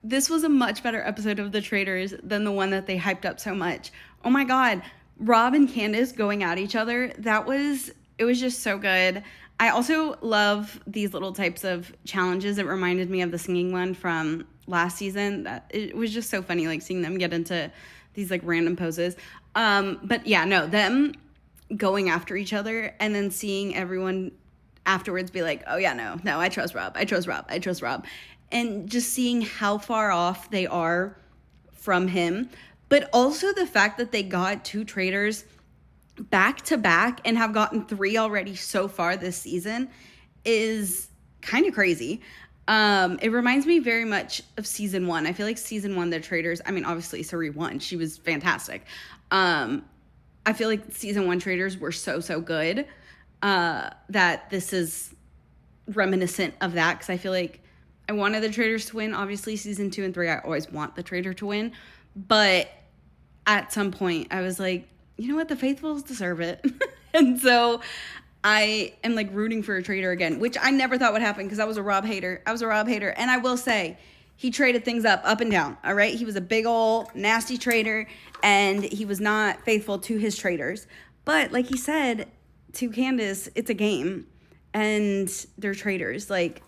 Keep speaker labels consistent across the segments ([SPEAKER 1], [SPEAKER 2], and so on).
[SPEAKER 1] This was a much better episode of The Traitors than the one that they hyped up so much. Oh my God. Rob and Candace going at each other. It was just so good. I also love these little types of challenges. It reminded me of the singing one from last season. It was just so funny, like seeing them get into these like random poses. But yeah, no, them going after each other and then seeing everyone afterwards be like, oh yeah, no, I trust Rob. I trust Rob. I trust Rob. And just seeing how far off they are from him, but also the fact that they got two traitors back to back and have gotten three already so far this season is kind of crazy. It reminds me very much of season one. I feel like season one, the traitors, I mean, obviously Suri won. She was fantastic. I feel like season one traitors were so good that this is reminiscent of that, because I feel like I wanted the traitors to win. Obviously, season 2 and 3, I always want the traitor to win. But at some point, I was like, you know what? The faithfuls deserve it. And so I am like rooting for a traitor again, which I never thought would happen because I was a Rob hater. And I will say, he traded things up and down. All right. He was a big old nasty traitor and he was not faithful to his traitors. But like he said to Candace, it's a game and they're traitors. Like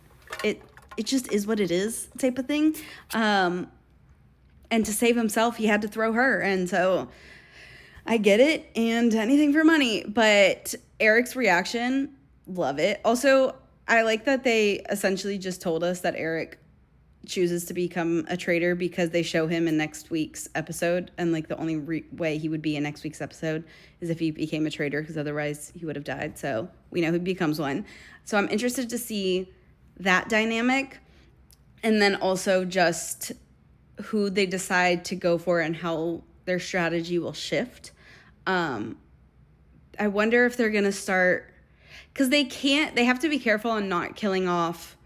[SPEAKER 1] it just is what it is type of thing. And to save himself, he had to throw her. And so I get it. And anything for money. But Eric's reaction, love it. Also, I like that they essentially just told us that Eric chooses to become a traitor because they show him in next week's episode. And like the only way he would be in next week's episode is if he became a traitor, because otherwise he would have died. So we know he becomes one. So I'm interested to see that dynamic, and then also just who they decide to go for and how their strategy will shift. I wonder if they're going to start, because they have to be careful on not killing off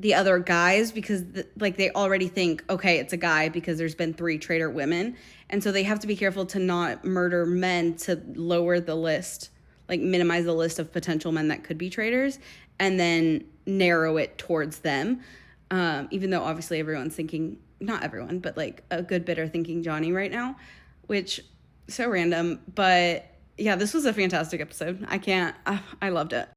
[SPEAKER 1] the other guys, because like they already think, okay, it's a guy because there's been 3 traitor women. And so they have to be careful to not murder men to lower the list, like minimize the list of potential men that could be traitors, and then narrow it towards them. Even though obviously everyone's thinking, not everyone, but like a good bit are thinking Johnny right now, which so random. But yeah, this was a fantastic episode. I loved it.